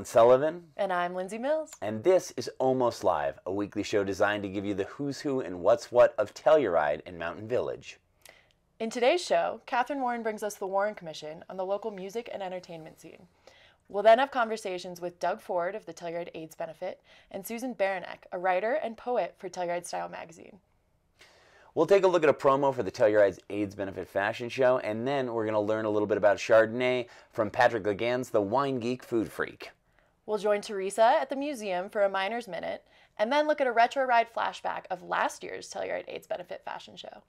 Colin Sullivan. And I'm Lindsey Mills. And this is Almost Live, a weekly show designed to give you the who's who and what's what of Telluride and Mountain Village. In today's show, Kathrine Warren brings us the Warren Commission on the local music and entertainment scene. We'll then have conversations with Doug Ford of the Telluride AIDS Benefit and Suzanne Beranek, a writer and poet for TellurideStyle magazine. We'll take a look at a promo for the Telluride AIDS Benefit fashion show, and then we're going to learn a little bit about Chardonnay from Patrick Laguens, the Wine Geek food freak. We'll join Teresa at the museum for a Miner's Minute, and then look at a retro ride flashback of last year's Telluride AIDS Benefit fashion show.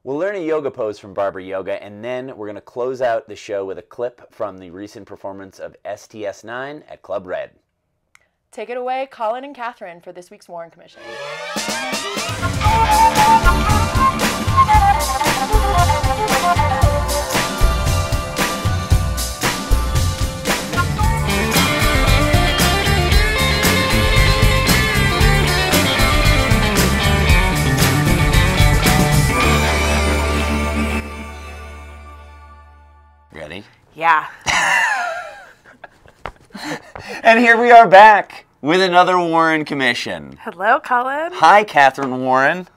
We'll learn a yoga pose from Barbara Yoga, and then we're going to close out the show with a clip from the recent performance of STS9 at Club Red. Take it away, Colin and Kathrine, for this week's Warren Commission. Ready? Yeah. And here we are back with another Warren Commission. Hello, Colin. Hi, Kathrine Warren.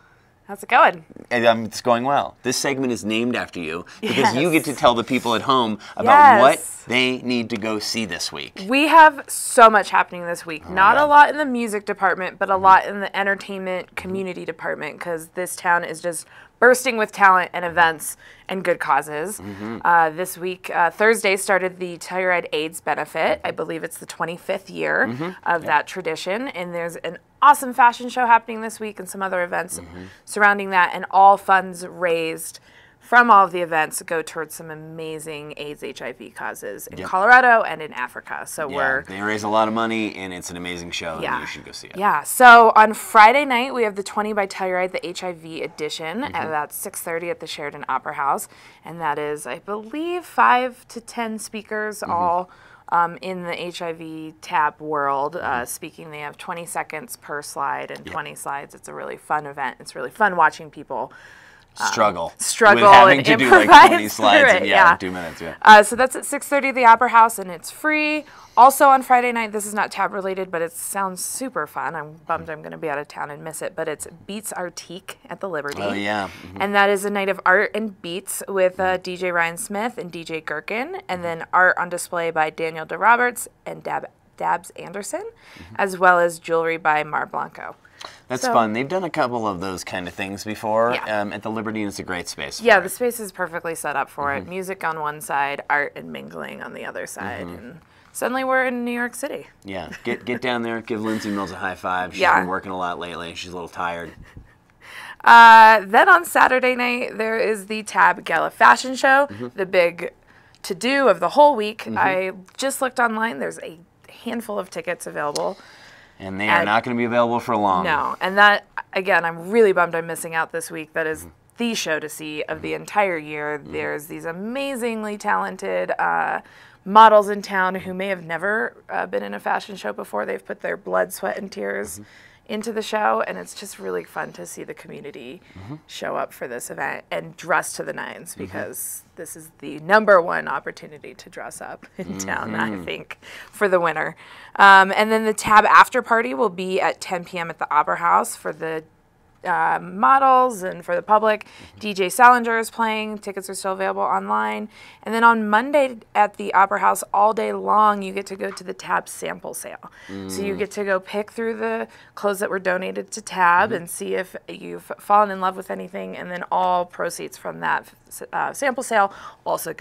How's it going? It's going well. This segment is named after you because you get to tell the people at home about what they need to go see this week. We have so much happening this week. Not a lot in the music department, but a lot in the entertainment community department, because this town is just bursting with talent and events and good causes. This week, Thursday, started the Telluride AIDS Benefit. I believe it's the 25th year of that tradition, and there's an awesome fashion show happening this week and some other events surrounding that, and all funds raised from all of the events go towards some amazing AIDS HIV causes in Colorado and in Africa. So they raise a lot of money, and it's an amazing show, and you should go see it. Yeah, so on Friday night, we have the 20 by Telluride, the HIV edition, and that's 6:30 at the Sheridan Opera House, and that is, I believe, 5 to 10 speakers, all in the HIV tab world speaking. They have 20 seconds per slide and 20 slides. It's a really fun event. It's really fun watching people struggle with having to do like 20 slides in 2 minutes. So that's at 6:30 at the Opera House, and it's free. Also on Friday night, this is not tab related, but it sounds super fun. I'm bummed I'm going to be out of town and miss it, but it's Beats Artique at the Liberty. Oh yeah. And that is a night of art and beats with DJ Ryan Smith and DJ Gherkin, and then art on display by Daniel DeRoberts and Dabs Anderson, as well as jewelry by Mar Blanco. That's fun. They've done a couple of those kind of things before at the Liberty, and it's a great space for it. The space is perfectly set up for it. Music on one side, art and mingling on the other side, and suddenly we're in New York City. Yeah, get down there, give Lindsey Mills a high five. She's been working a lot lately. She's a little tired. Then on Saturday night, there is the Tab Gala Fashion Show, the big to-do of the whole week. I just looked online. There's a handful of tickets available. And they are not going to be available for long. No, and that, again, I'm really bummed I'm missing out this week. That is the show to see of the entire year. There's these amazingly talented models in town who may have never been in a fashion show before. They've put their blood, sweat, and tears into the show, and it's just really fun to see the community show up for this event and dress to the nines, because this is the #1 opportunity to dress up in town, I think, for the winter. And then the Tab after party will be at 10 p.m. at the Opera House for the models and for the public. DJ Salinger is playing. Tickets are still available online. And then on Monday at the Opera House all day long, you get to go to the Tab sample sale. So you get to go pick through the clothes that were donated to Tab and see if you've fallen in love with anything, and then all proceeds from that sample sale also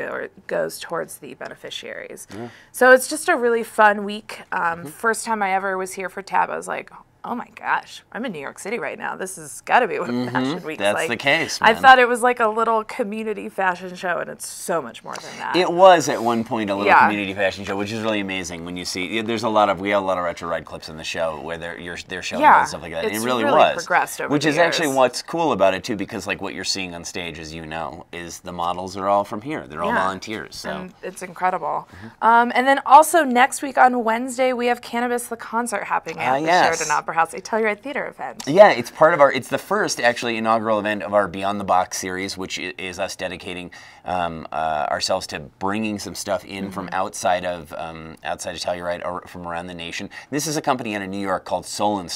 goes towards the beneficiaries. So it's just a really fun week. First time I ever was here for Tab, I was like, oh my gosh, I'm in New York City right now. This has got to be what Fashion Week's like. That's the case, man. I thought it was like a little community fashion show, and it's so much more than that. It was at one point a little community fashion show, which is really amazing when you see. We have a lot of retro ride clips in the show where they're showing and stuff like that. It's and it really progressed over which the is years. actually what's cool about it too, because like what you're seeing on stage, as you know, is the models are all from here. They're all volunteers. So and it's incredible. And then also next week on Wednesday we have Cannabis the concert happening at the Sheridan Opera House, a Telluride Theater event. Yeah, it's part of it's the first actually inaugural event of our Beyond the Box series, which is us dedicating ourselves to bringing some stuff in from outside of Telluride or from around the nation. This is a company out of New York called Sullivan,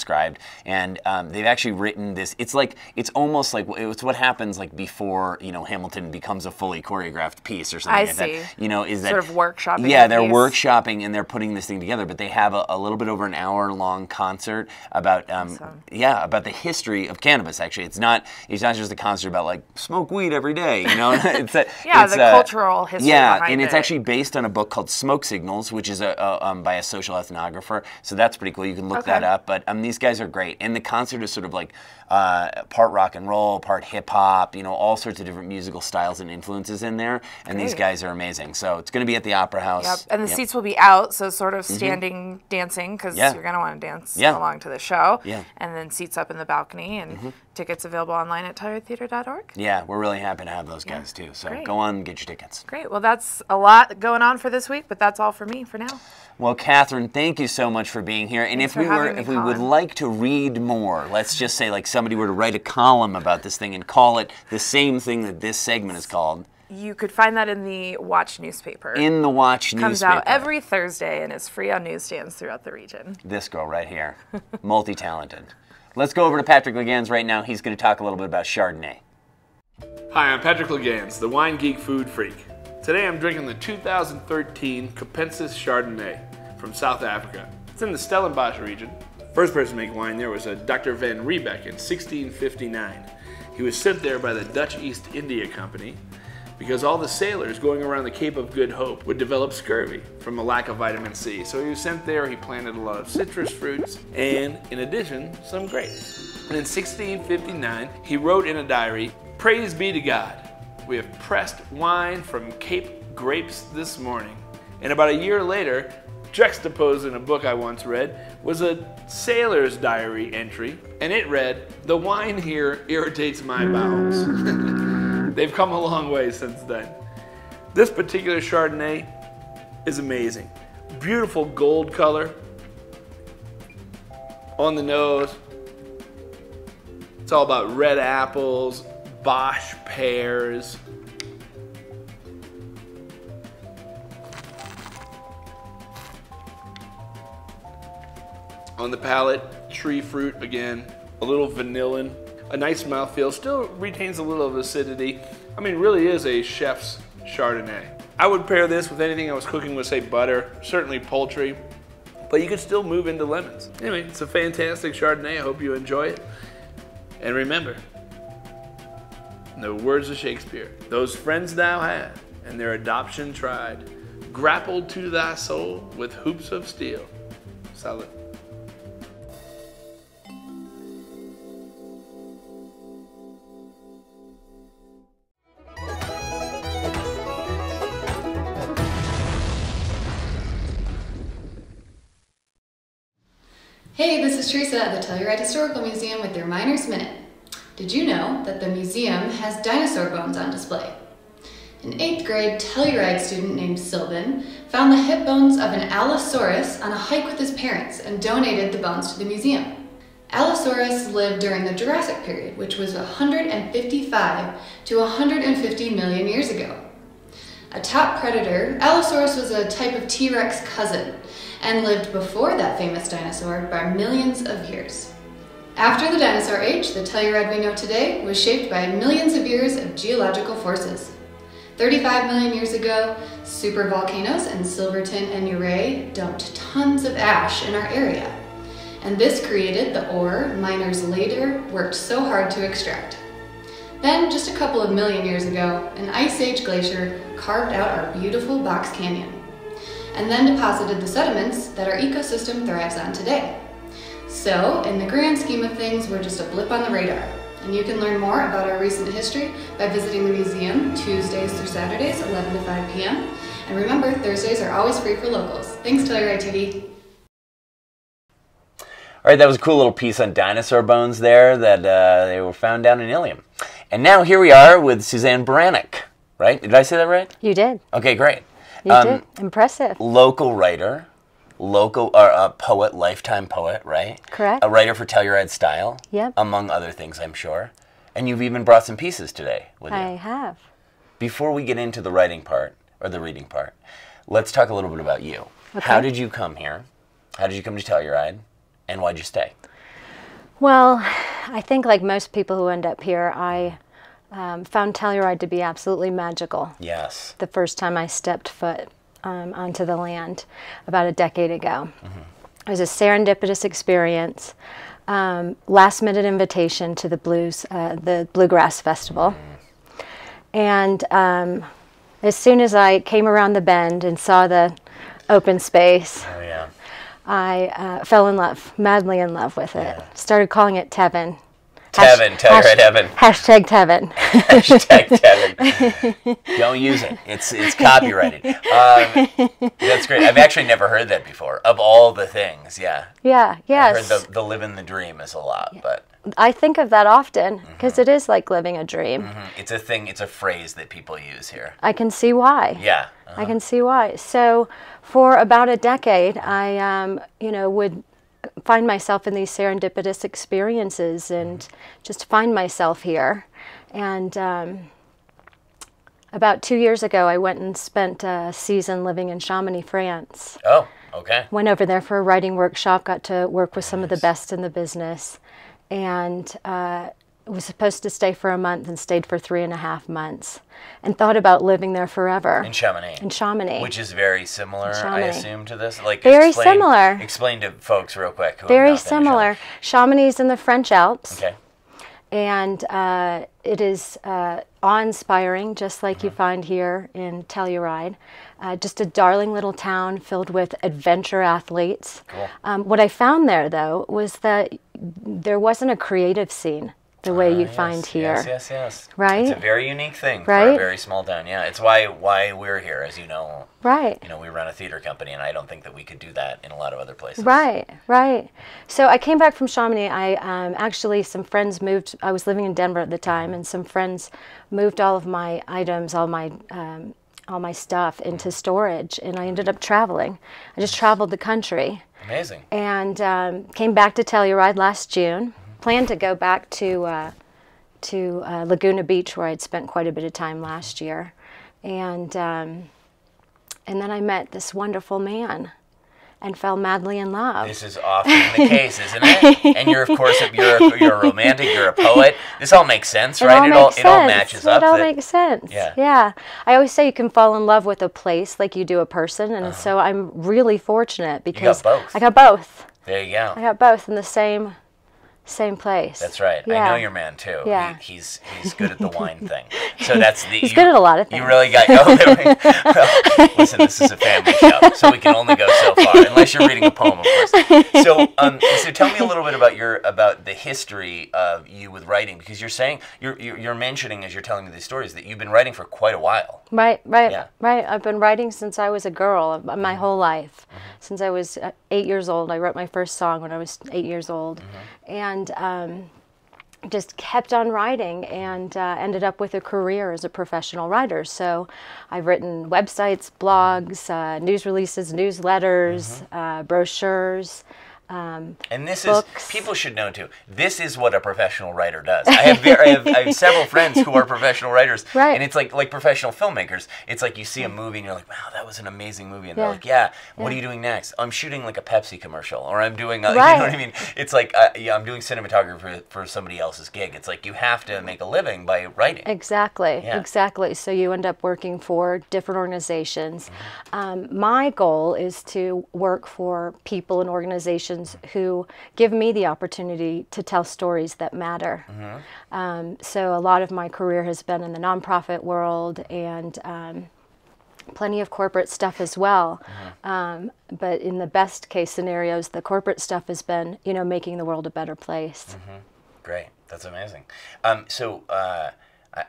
and they've actually written this. It's almost like it's what happens like before Hamilton becomes a fully choreographed piece or something. That is that sort of workshopping. Yeah, they're workshopping and they're putting this thing together. But they have a little bit over an hour-long concert about about the history of cannabis. Actually, it's not just a concert about like smoke weed every day. It's the cultural history. Yeah, behind and it's it. actually based on a book called Smoke Signals, which is by a social ethnographer. So that's pretty cool. You can look that up. But these guys are great, and the concert is sort of like part rock and roll, part hip hop. All sorts of different musical styles and influences in there. And these guys are amazing. So it's going to be at the Opera House. Yep. And the seats will be out, so sort of standing dancing, because you're going to want to dance along to the show. Yeah. And then seats up in the balcony, and tickets available online at TellurideTheater.org. Yeah, we're really happy to have those guys too. So go on and get your tickets. Great. Well, that's a lot going on for this week, but that's all for me for now. Well, Kathrine, thank you so much for being here. And if we would like to read more, let's just say like somebody were to write a column about this thing and call it the same thing that this segment is called. You could find that in the Watch newspaper. In the Watch newspaper. Comes out every Thursday and is free on newsstands throughout the region. This girl right here, multi-talented. Let's go over to Patrick Laguens right now. He's going to talk a little bit about Chardonnay. Hi, I'm Patrick Laguens, the Wine Geek food freak. Today I'm drinking the 2013 Capensis Chardonnay from South Africa. It's in the Stellenbosch region. First person to make wine there was a Dr. Van Riebeck in 1659. He was sent there by the Dutch East India Company because all the sailors going around the Cape of Good Hope would develop scurvy from a lack of vitamin C. So he was sent there, he planted a lot of citrus fruits, and in addition, some grapes. And in 1659, he wrote in a diary, "Praise be to God, we have pressed wine from Cape grapes this morning." And about a year later, juxtaposed in a book I once read, was a sailor's diary entry, and it read, "The wine here irritates my bowels." They've come a long way since then. This particular Chardonnay is amazing. Beautiful gold color on the nose. It's all about red apples, Bosch pears. On the palate, tree fruit again, a little vanillin, a nice mouthfeel, still retains a little of acidity. I mean, really is a chef's Chardonnay. I would pair this with anything I was cooking with, say, butter, certainly poultry, but you could still move into lemons. Anyway, it's a fantastic Chardonnay. I hope you enjoy it. And remember, in the words of Shakespeare, those friends thou had and their adoption tried, grappled to thy soul with hoops of steel. Salud. Hey, this is Teresa at the Telluride Historical Museum with your Miner's Minute. Did you know that the museum has dinosaur bones on display? An 8th grade Telluride student named Sullivan found the hip bones of an Allosaurus on a hike with his parents and donated the bones to the museum. Allosaurus lived during the Jurassic period, which was 155 to 150 million years ago. A top predator, Allosaurus was a type of T-Rex cousin and lived before that famous dinosaur by millions of years. After the dinosaur age, the Telluride we know today was shaped by millions of years of geological forces. 35 million years ago, supervolcanoes in Silverton and Uray dumped tons of ash in our area. And this created the ore miners later worked so hard to extract. Then, just a couple of million years ago, an Ice Age glacier carved out our beautiful Box Canyon, and then deposited the sediments that our ecosystem thrives on today. So, in the grand scheme of things, we're just a blip on the radar. And you can learn more about our recent history by visiting the museum Tuesdays through Saturdays, 11 to 5 p.m. And remember, Thursdays are always free for locals. Thanks, Telluride TV. All right, that was a cool little piece on dinosaur bones there that they were found down in Ilium. And now here we are with Suzanne Beranek, right? Did I say that right? You did. Okay, great. You did. Impressive. Local writer, local, a poet, lifetime poet, right? Correct. A writer for TellurideStyle. Yep. Among other things, I'm sure. And you've even brought some pieces today with you. I have. Before we get into the writing part, or the reading part, let's talk a little bit about you. Okay. How did you come here? How did you come to Telluride? And why'd you stay? Well, I think like most people who end up here, I found Telluride to be absolutely magical. Yes. The first time I stepped foot onto the land about a decade ago. It was a serendipitous experience. Last minute invitation to the Bluegrass Festival. And as soon as I came around the bend and saw the open space, Oh, yeah. I fell in love, madly in love with it. Yeah. Started calling it Tevin. Tevin, Telluride Heaven. Hashtag Tevin. Hashtag Tevin. Don't use it. It's copyrighted. That's great. I've actually never heard that before. Of all the things, yeah. Yeah, yes. I heard the living the dream is a lot, but I think of that often because it is like living a dream. it's a thing. It's a phrase that people use here. I can see why. Yeah. I can see why. So for about a decade, I, would find myself in these serendipitous experiences and just find myself here. And about 2 years ago, I went and spent a season living in Chamonix, France. Oh, okay. Went over there for a writing workshop, got to work with some of the best in the business, and was supposed to stay for a month and stayed for 3.5 months and thought about living there forever. In Chamonix. In Chamonix. Which is very similar, I Chamonix. assume, to this. Like Very similar. Explain to folks real quick. Who have Very not been to similar. Chamonix is in the French Alps. Okay. And it is awe-inspiring, just like you find here in Telluride. Just a darling little town filled with adventure athletes. Cool. What I found there, though, was that there wasn't a creative scene the way you Yes, find here. Yes. Right? It's a very unique thing for Right? a very small town. Yeah, it's why we're here, as you know. Right. You know, we run a theater company, and I don't think that we could do that in a lot of other places. Right. So I came back from Chamonix. I actually, some friends moved. I was living in Denver at the time, and some friends moved all of my items, all my stuff into storage, and I ended up traveling. I just traveled the country. Amazing. And came back to Telluride last June. Planned to go back to Laguna Beach, where I'd spent quite a bit of time last year, and then I met this wonderful man and fell madly in love. This is often the case, isn't it? And you're, of course, you're a romantic, you're a poet. This all makes sense, right? It all matches up. It all makes sense. Yeah. I always say you can fall in love with a place like you do a person, and so I'm really fortunate because got both. I got both. There you go. I got both in the same place. That's right. Yeah. I know your man too. Yeah. He's good at the wine thing. So that's the. He's good at a lot of things. You really got. Oh, well, listen, this is a family show, so we can only go so far, unless you're reading a poem, of course. So tell me a little bit about the history of you with writing, because you're saying you're mentioning as you're telling me these stories that you've been writing for quite a while. Right. Yeah. I've been writing since I was a girl, my whole life. Since I was 8 years old. I wrote my first song when I was 8 years old. And just kept on writing and ended up with a career as a professional writer. So I've written websites, blogs, news releases, newsletters, brochures. And this books. is, people should know too, this is what a professional writer does. I have several friends who are professional writers, Right. and it's like professional filmmakers. It's like you see a movie and you're like, wow, that was an amazing movie. And they're Yeah. like, what are you doing next? I'm shooting like a Pepsi commercial, or I'm doing, you know Right. what I mean? It's like, I'm doing cinematography for somebody else's gig. It's like you have to make a living by writing. Exactly. Yeah. Exactly. So you end up working for different organizations. My goal is to work for people and organizations who give me the opportunity to tell stories that matter. So a lot of my career has been in the nonprofit world and plenty of corporate stuff as well. But in the best case scenarios, the corporate stuff has been, making the world a better place. Great, that's amazing.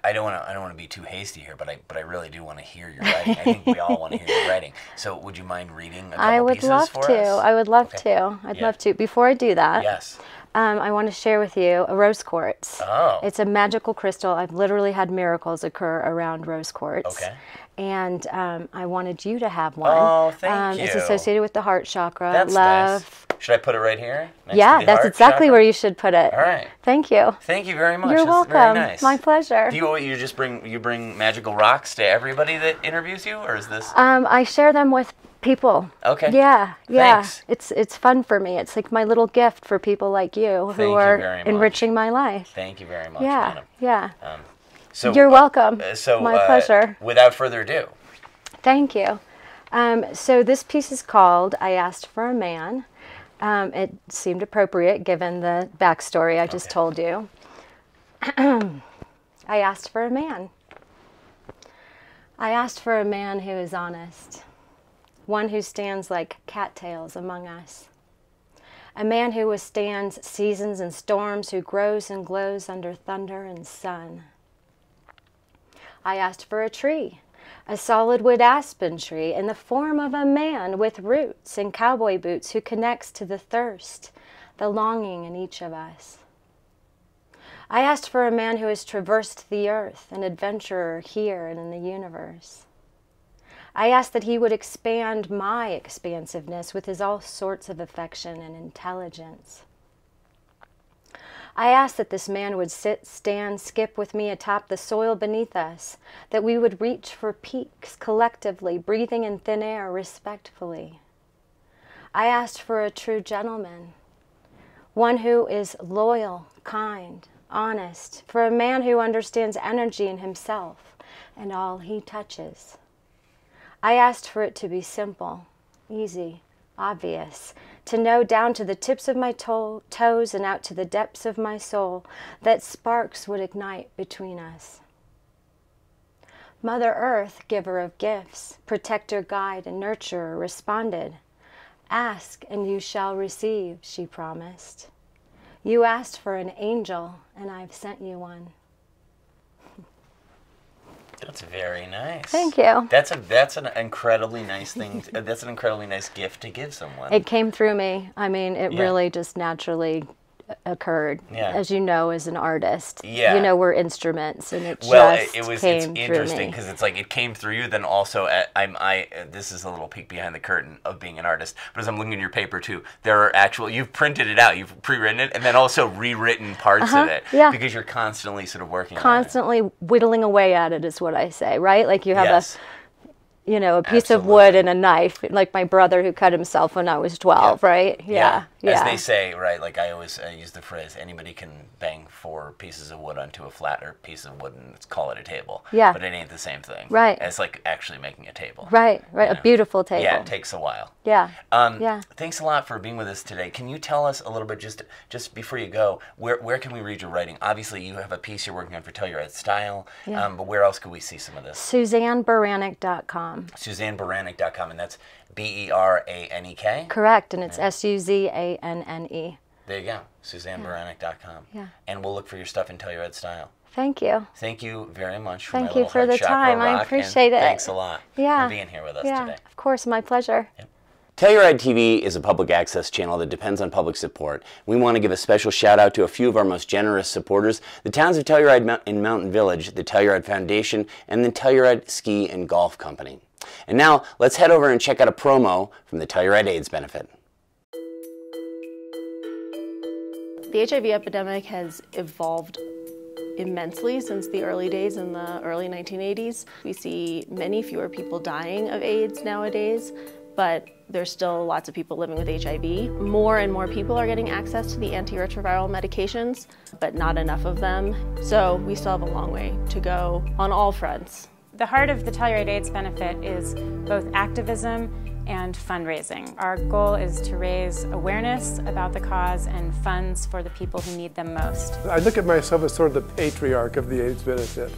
I don't want to be too hasty here, but I really do want to hear your writing. I think we all want to hear your writing. So would you mind reading a couple pieces for us? I would love to. I'd love to. Before I do that, Yes. I want to share with you a rose quartz. Oh. It's a magical crystal. I've literally had miracles occur around rose quartz. Okay. And I wanted you to have one. Oh, thank you. It's associated with the heart chakra. That's love. nice. Should I put it right here? Next Yeah, to the that's heart exactly chakra? where you should put it. All right. Thank you. Thank you very much. You're That's welcome. very nice. My pleasure. Do you just bring magical rocks to everybody that interviews you, or is this? I share them with people. Okay. Yeah, yeah. Thanks. It's fun for me. It's like my little gift for people like you who are enriching my life. Thank you very much, Yeah, madam. yeah. So You're welcome. So my pleasure. Without further ado. Thank you. So this piece is called "I Asked for a Man." It seemed appropriate given the backstory I just told you. I asked for a man. I asked for a man who is honest, one who stands like cattails among us, a man who withstands seasons and storms, who grows and glows under thunder and sun. I asked for a tree, a solid wood aspen tree in the form of a man with roots and cowboy boots who connects to the thirst, the longing in each of us. I asked for a man who has traversed the earth, an adventurer here and in the universe. I asked that he would expand my expansiveness with his all sorts of affection and intelligence. I asked that this man would sit, stand, skip with me atop the soil beneath us, that we would reach for peaks collectively, breathing in thin air respectfully. I asked for a true gentleman, one who is loyal, kind, honest, for a man who understands energy in himself and all he touches. I asked for it to be simple, easy, obvious, to know down to the tips of my toes and out to the depths of my soul that sparks would ignite between us. Mother Earth, giver of gifts, protector, guide, and nurturer, responded, "Ask and you shall receive," she promised. "You asked for an angel, and I've sent you one." That's very nice. Thank you. That's an incredibly nice thing. That's an incredibly nice gift to give someone. It came through me. I mean, it really just naturally occurred. Yeah. As you know, as an artist, Yeah. you know, we're instruments, and it it's came interesting through me. because it's like it came through you. Then also, this is a little peek behind the curtain of being an artist. But as I'm looking at your paper too, there are you've printed it out, you've pre-written it, and then also rewritten parts of it. Yeah. Because you're constantly sort of working on Constantly whittling away at it is what I say, right? Like you have Yes. a piece of wood and a knife, like my brother who cut himself when I was 12, right? Yeah. As they say, right, like I always use the phrase, anybody can bang 4 pieces of wood onto a flatter piece of wood and call it a table. Yeah. But it ain't the same thing. Right. It's like actually making a table. Right, right. A beautiful table. Yeah, it takes a while. Yeah. Thanks a lot for being with us today. Can you tell us a little bit, just before you go, where can we read your writing? Obviously, you have a piece you're working on for TellurideStyle, but where else could we see some of this? SuzanneBeranek.com. SuzanneBeranek.com, and that's B-E-R-A-N-E-K? Correct, and it's S-U-Z-A-N-N-E. There you go, SuzanneBeranek.com. Yeah. And we'll look for your stuff in TellurideStyle. Thank you. Thank you very much for Thank my you for the time. I appreciate it. Thanks a lot for being here with us today. Of course, my pleasure. Yep. Telluride TV is a public access channel that depends on public support. We want to give a special shout out to a few of our most generous supporters, the towns of Telluride and Mountain Village, the Telluride Foundation, and the Telluride Ski and Golf Company. And now, let's head over and check out a promo from the Telluride AIDS Benefit. The HIV epidemic has evolved immensely since the early days in the early 1980s. We see many fewer people dying of AIDS nowadays, but there's still lots of people living with HIV. More and more people are getting access to the antiretroviral medications, but not enough of them. So we still have a long way to go on all fronts. The heart of the Telluride AIDS Benefit is both activism and fundraising. Our goal is to raise awareness about the cause and funds for the people who need them most. I look at myself as sort of the patriarch of the AIDS Benefit.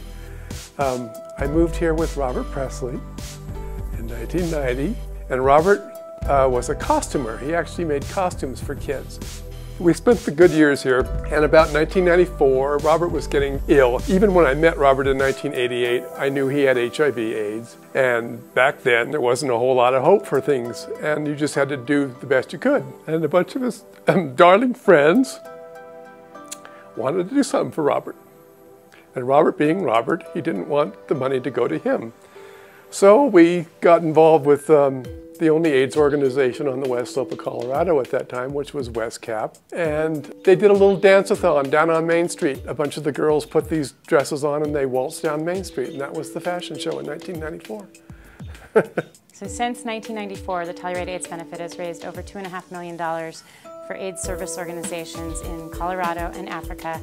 I moved here with Robert Presley in 1990, and Robert was a costumer. He actually made costumes for kids. We spent the good years here, and about 1994, Robert was getting ill. Even when I met Robert in 1988, I knew he had HIV/AIDS, and back then there wasn't a whole lot of hope for things, and you just had to do the best you could. And a bunch of us darling friends wanted to do something for Robert. And Robert being Robert, he didn't want the money to go to him. So we got involved with the only AIDS organization on the west slope of Colorado at that time, which was WestCap. And they did a little dance-a-thon down on Main Street. A bunch of the girls put these dresses on and they waltzed down Main Street, and that was the fashion show in 1994. So since 1994, the Telluride AIDS Benefit has raised over $2.5 million for AIDS service organizations in Colorado and Africa,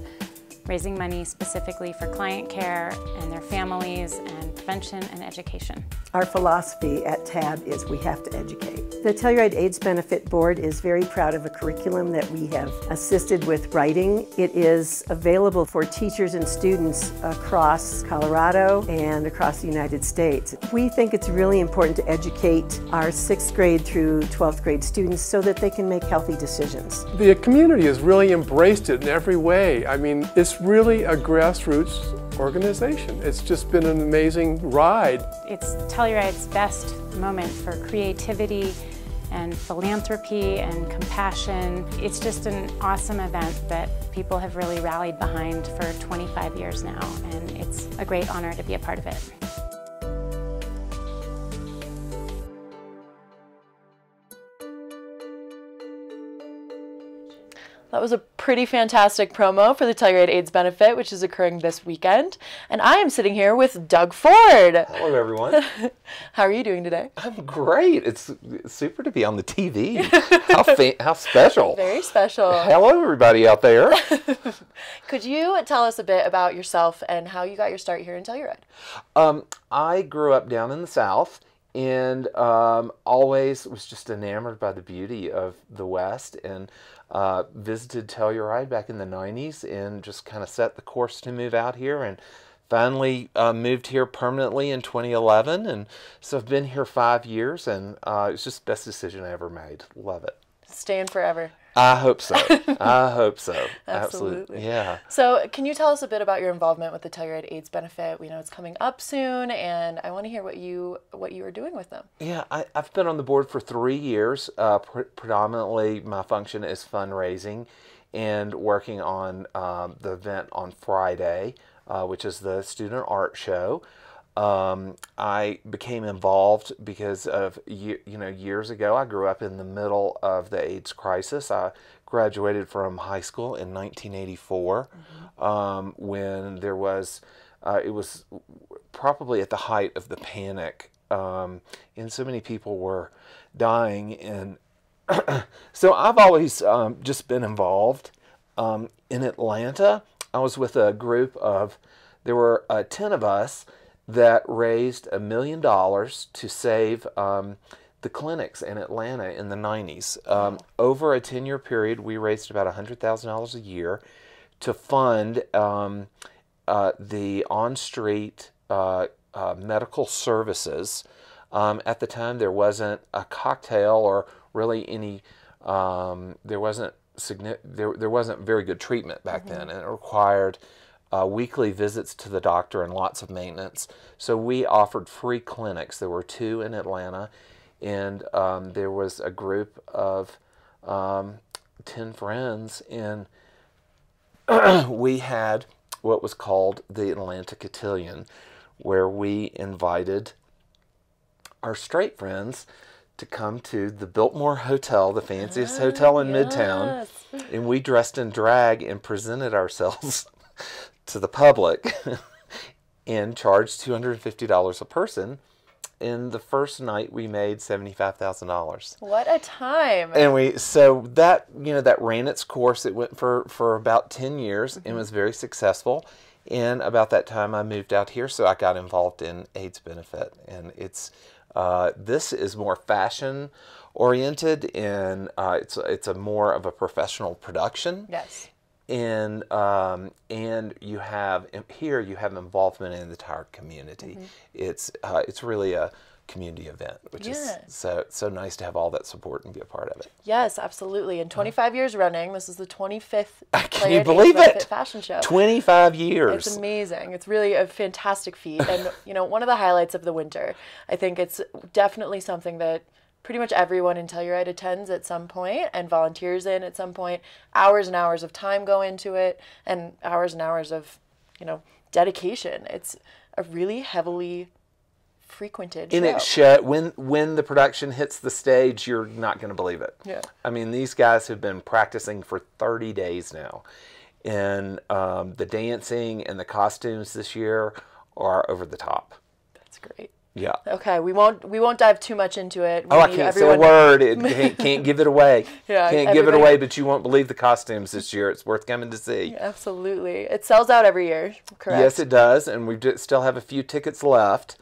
raising money specifically for client care and their families and prevention and education. Our philosophy at TAB is we have to educate. The Telluride AIDS Benefit Board is very proud of a curriculum that we have assisted with writing. It is available for teachers and students across Colorado and across the United States. We think it's really important to educate our 6th grade through 12th grade students so that they can make healthy decisions. The community has really embraced it in every way. I mean, it's really a grassroots organization. It's just been an amazing ride. It's Telluride's best moment for creativity and philanthropy and compassion. It's just an awesome event that people have really rallied behind for 25 years now, and it's a great honor to be a part of it. That was a pretty fantastic promo for the Telluride AIDS Benefit, which is occurring this weekend. And I am sitting here with Doug Ford. Hello, everyone. How are you doing today? I'm great. It's super to be on the TV. How special. Very special. Hello, everybody out there. Could you tell us a bit about yourself and how you got your start here in Telluride? I grew up down in the South and always was just enamored by the beauty of the West, and visited Telluride back in the 90s and just kind of set the course to move out here, and finally moved here permanently in 2011, and so I've been here 5 years, and it's just the best decision I ever made. Love it. Staying forever. I hope so. I hope so. Absolutely. Yeah. So can you tell us a bit about your involvement with the Telluride AIDS Benefit? We know it's coming up soon, and I want to hear what you are doing with them. Yeah, I've been on the board for 3 years. Predominantly, my function is fundraising and working on the event on Friday, which is the student art show. I became involved because of, years ago, I grew up in the middle of the AIDS crisis. I graduated from high school in 1984, when there was, it was probably at the height of the panic, and so many people were dying, and so I've always just been involved. In Atlanta, I was with a group of, there were 10 of us that raised $1 million to save the clinics in Atlanta in the 90s. Over a 10-year period, we raised about $100,000 a year to fund the on-street medical services. At the time, there wasn't a cocktail or really any, there wasn't very good treatment back then, and it required weekly visits to the doctor and lots of maintenance. So we offered free clinics. There were 2 in Atlanta, and there was a group of 10 friends, and we had what was called the Atlanta Cotillion, where we invited our straight friends to come to the Biltmore Hotel, the fanciest hotel in Midtown, and we dressed in drag and presented ourselves to the public and charged $250 a person. In the first night, we made $75,000. What a time! And so that, that ran its course. It went for about 10 years and was very successful. And about that time, I moved out here, so I got involved in AIDS Benefit. And it's this is more fashion oriented, and it's a more of a professional production. Yes. And you have involvement in the entire community. It's really a community event, which is so nice to have all that support and be a part of it. Yes, absolutely. And 25 years running, this is the 25th Can you believe it? fashion show. 25 years. It's amazing. It's really a fantastic feat, and one of the highlights of the winter. I think it's definitely something that pretty much everyone in Telluride attends at some point and volunteers in at some point. Hours and hours of time go into it, and hours of, dedication. It's a really heavily frequented show. And it when the production hits the stage, you're not going to believe it. Yeah. I mean, these guys have been practicing for 30 days now, and the dancing and the costumes this year are over the top. That's great. Yeah. Okay, we won't dive too much into it. I can't say a word. It can't give it away. Yeah, can't give it away, but you won't believe the costumes this year. It's worth coming to see. Absolutely. It sells out every year, correct? Yes, it does, and we still have a few tickets left.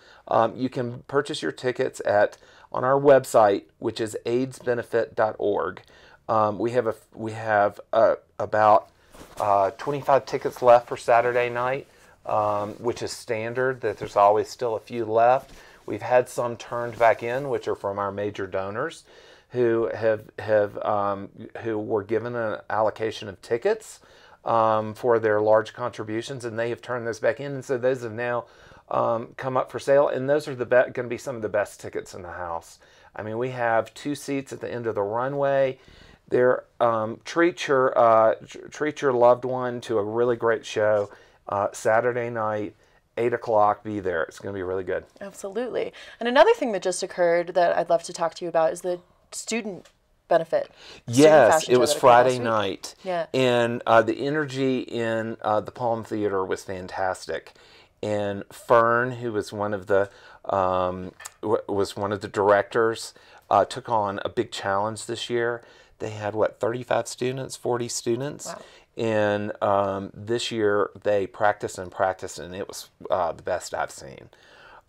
You can purchase your tickets on our website, which is aidsbenefit.org. We have about 25 tickets left for Saturday night, which is standard. That there's always still a few left. We've had some turned back in, which are from our major donors, who who were given an allocation of tickets for their large contributions, and they have turned those back in, and so those have now come up for sale, and those are going to be some of the best tickets in the house. I mean, we have 2 seats at the end of the runway. They're treat your loved one to a really great show Saturday night, 8 o'clock. Be there. It's going to be really good. Absolutely. And another thing that just occurred that I'd love to talk to you about is the student benefit. Yes, it was Friday night. Yeah. And the energy in the Palm Theater was fantastic. And Fern, who was one of the directors, took on a big challenge this year. They had 35 students, 40 students. Wow. And this year they practiced, and it was the best I've seen.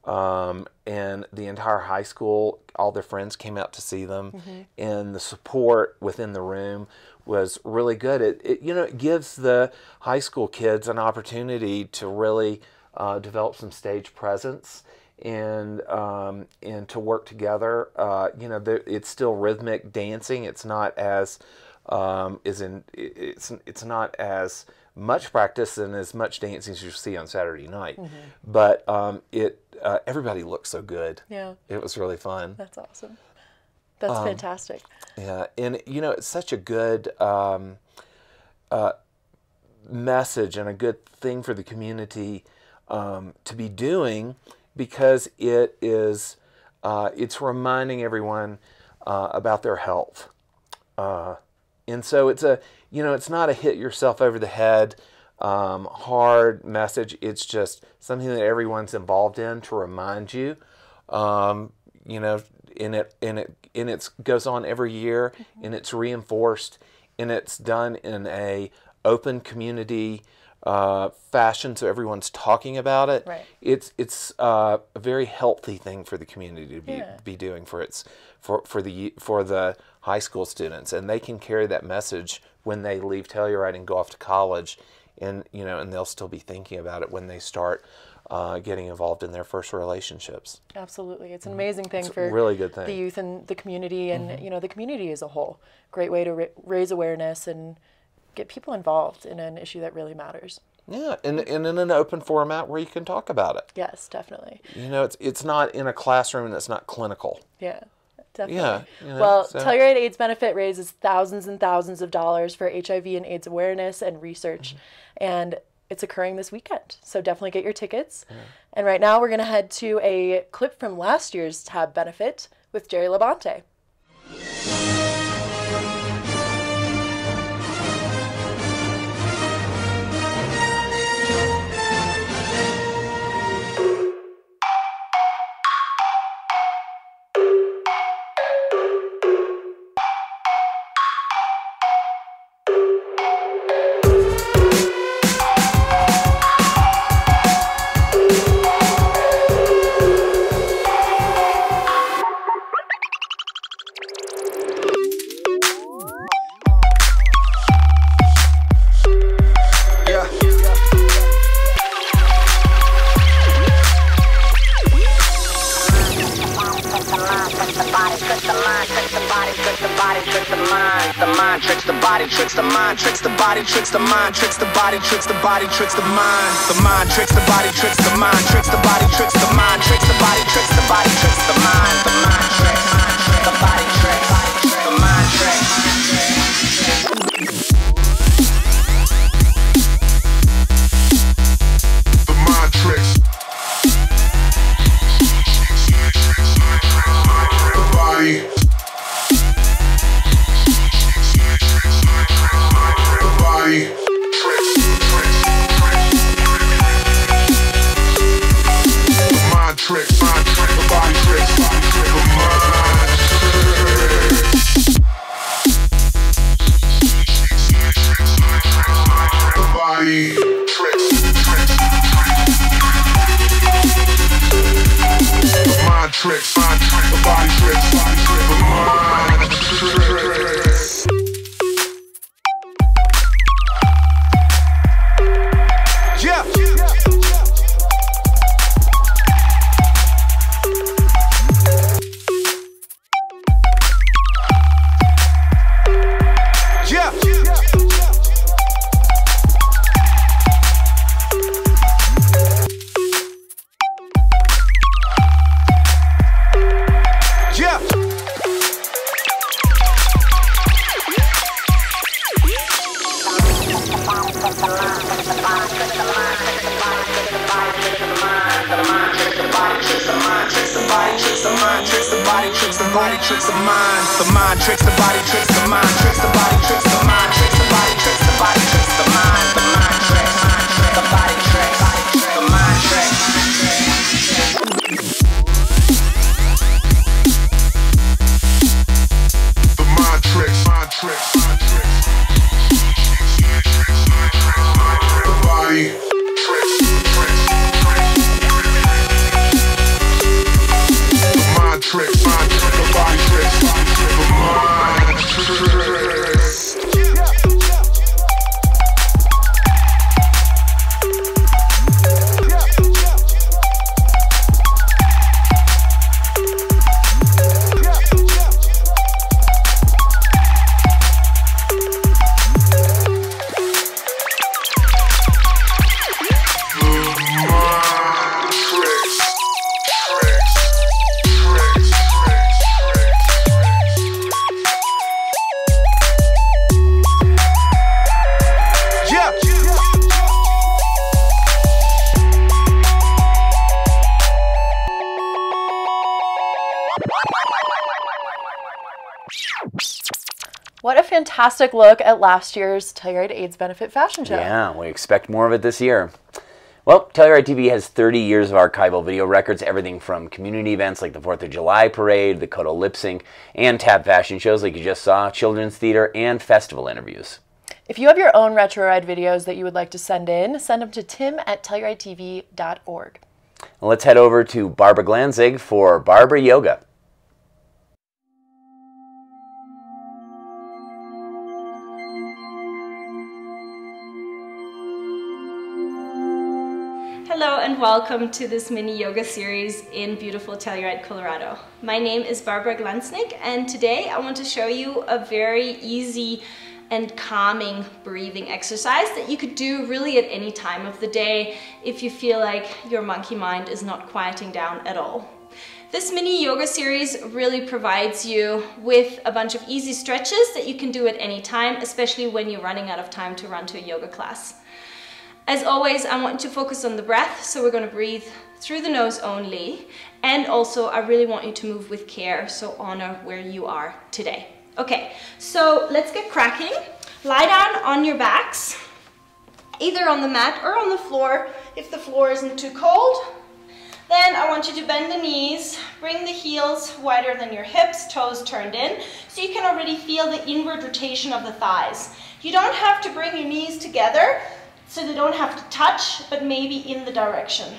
And the entire high school, all their friends came out to see them, and the support within the room was really good. It gives the high school kids an opportunity to really develop some stage presence and to work together. It's still rhythmic dancing. It's not as it's not as much practice and as much dancing as you see on Saturday night, but everybody looked so good. Yeah, it was really fun. That's awesome. That's fantastic. Yeah, and it's such a good message and a good thing for the community to be doing, because it's reminding everyone about their health. And so it's not a hit yourself over the head, hard message. It's just something that everyone's involved in to remind you. And it goes on every year, and it's reinforced, and it's done in a open community fashion, so everyone's talking about it. Right. It's a very healthy thing for the community to be doing for the high school students, and they can carry that message when they leave Telluride and go off to college, and they'll still be thinking about it when they start getting involved in their first relationships. Absolutely. It's an amazing thing it's for a really good thing. The youth and the community, and the community as a whole. Great way to raise awareness and get people involved in an issue that really matters. Yeah, and in an open format where you can talk about it. Yes, definitely. It's not in a classroom, and it's not clinical. Yeah, definitely. Yeah. Well, Telluride AIDS Benefit raises thousands and thousands of dollars for HIV and AIDS awareness and research, and it's occurring this weekend. So definitely get your tickets. Yeah. And right now we're going to head to a clip from last year's TAB Benefit with Jerry LaBonté. tricks the mind, tricks the body, tricks the mind, tricks the body, tricks the body, tricks the mind. The mind tricks the body, tricks the mind, tricks the body, tricks the mind, tricks the body, tricks the body, tricks the mind. The mind tricks the body, tricks the mind, tricks. The mind tricks. The body. The body tricks. The mind tricks. The body tricks. The mind tricks. The body tricks. The mind tricks. The body tricks. The mind tricks. Yeah. Yeah. Yeah. Tricks the mind, the mind tricks the body, tricks the mind, tricks the body, tricks the mind, tricks the body, tricks the body, tricks the mind, the mind tricks, the body tricks, the mind tricks. The mind tricks, mind tricks, mind tricks. The body tricks, tricks. The mind tricks, mind tricks. The body tricks, the mind tricks. What a fantastic look at last year's Telluride AIDS Benefit fashion show. Yeah, we expect more of it this year. Well, Telluride TV has 30 years of archival video records, everything from community events like the 4th of July parade, the Kodo lip sync, and tap fashion shows like you just saw, children's theater, and festival interviews. If you have your own retro ride videos that you would like to send in, send them to tim@telluridetv.org. Let's head over to Barbara Glanznig for Barbara Yoga. Hello and welcome to this mini yoga series in beautiful Telluride, Colorado. My name is Barbara Glanznig and today I want to show you a very easy and calming breathing exercise that you could do really at any time of the day if you feel like your monkey mind is not quieting down at all. This mini yoga series really provides you with a bunch of easy stretches that you can do at any time, especially when you're running out of time to run to a yoga class. As always, I want you to focus on the breath, so we're going to breathe through the nose only. And also, I really want you to move with care, so honor where you are today. Okay, so let's get cracking. Lie down on your backs, either on the mat or on the floor if the floor isn't too cold. Then I want you to bend the knees, bring the heels wider than your hips, toes turned in, so you can already feel the inward rotation of the thighs. You don't have to bring your knees together, so they don't have to touch, but maybe in the direction.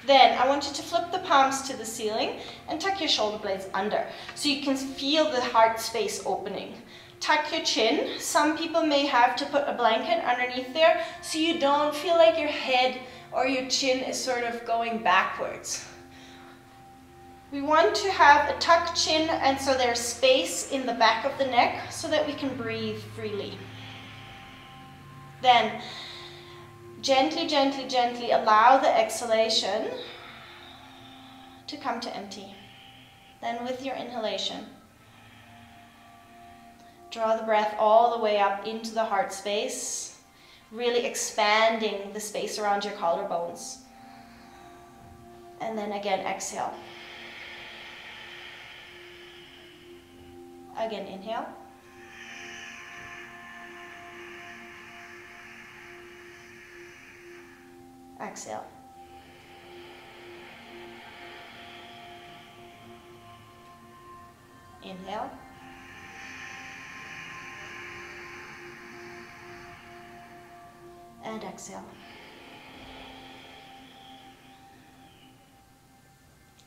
Then I want you to flip the palms to the ceiling and tuck your shoulder blades under so you can feel the heart space opening. Tuck your chin. Some people may have to put a blanket underneath there so you don't feel like your head or your chin is sort of going backwards. We want to have a tucked chin and so there's space in the back of the neck so that we can breathe freely. Then gently, gently, gently allow the exhalation to come to empty. Then with your inhalation, draw the breath all the way up into the heart space, really expanding the space around your collarbones. And then again, exhale. Again, inhale. Exhale. Inhale. And exhale.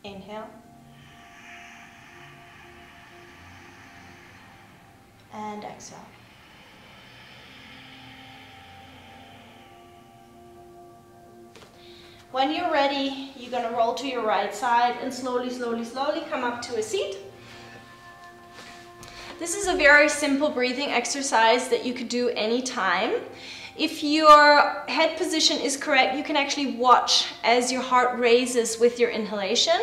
Inhale. And exhale. When you're ready, you're going to roll to your right side and slowly, slowly, slowly come up to a seat. This is a very simple breathing exercise that you could do anytime. If your head position is correct, you can actually watch as your heart raises with your inhalation.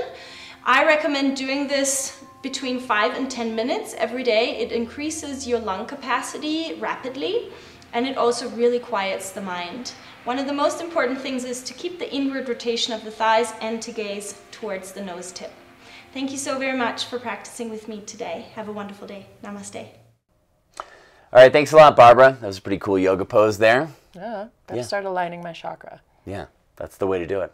I recommend doing this between 5 and 10 minutes every day. It increases your lung capacity rapidly, and it also really quiets the mind. One of the most important things is to keep the inward rotation of the thighs and to gaze towards the nose tip. Thank you so very much for practicing with me today. Have a wonderful day. Namaste. All right, thanks a lot, Barbara. That was a pretty cool yoga pose there. Yeah, gotta start aligning my chakra. Yeah, that's the way to do it.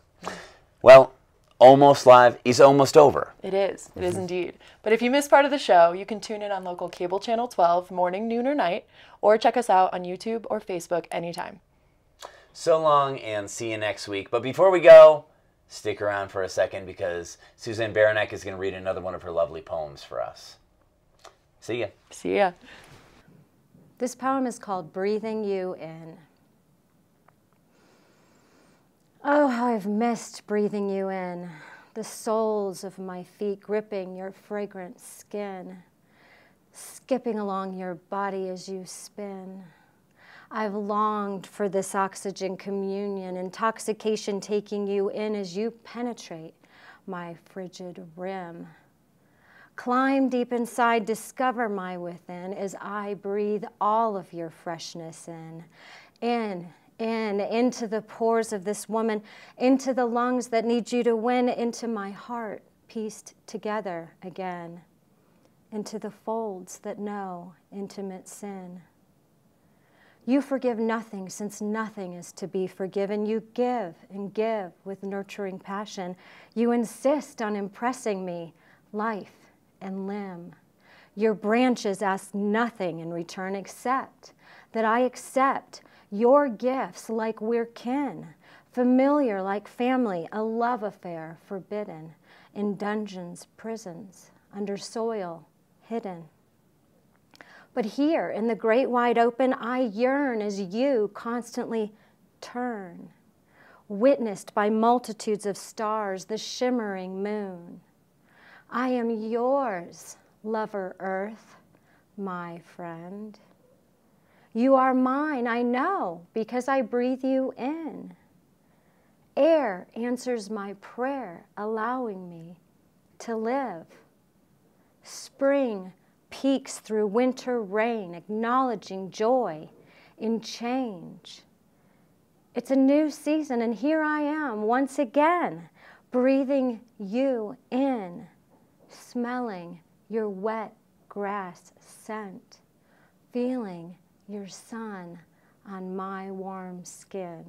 Well, Almost Live is almost over. It is. It is indeed. But if you missed part of the show, you can tune in on local cable channel 12, morning, noon, or night, or check us out on YouTube or Facebook anytime. So long, and see you next week. But before we go, stick around for a second because Suzanne Beranek is going to read another one of her lovely poems for us. See ya. See ya. This poem is called Breathing You In. Oh, how I've missed breathing you in, the soles of my feet gripping your fragrant skin, skipping along your body as you spin. I've longed for this oxygen communion, intoxication taking you in as you penetrate my frigid rim. Climb deep inside, discover my within as I breathe all of your freshness in, into the pores of this woman, into the lungs that need you to win, into my heart pieced together again, into the folds that know intimate sin. You forgive nothing since nothing is to be forgiven. You give and give with nurturing passion. You insist on impressing me, life and limb. Your branches ask nothing in return except that I accept your gifts like we're kin, familiar like family, a love affair forbidden, in dungeons, prisons, under soil, hidden. But here in the great wide open, I yearn as you constantly turn, witnessed by multitudes of stars, the shimmering moon. I am yours, lover earth, my friend. You are mine, I know, because I breathe you in. Air answers my prayer, allowing me to live. Spring peeks through winter rain, acknowledging joy in change. It's a new season, and here I am once again, breathing you in, smelling your wet grass scent, feeling your sun on my warm skin.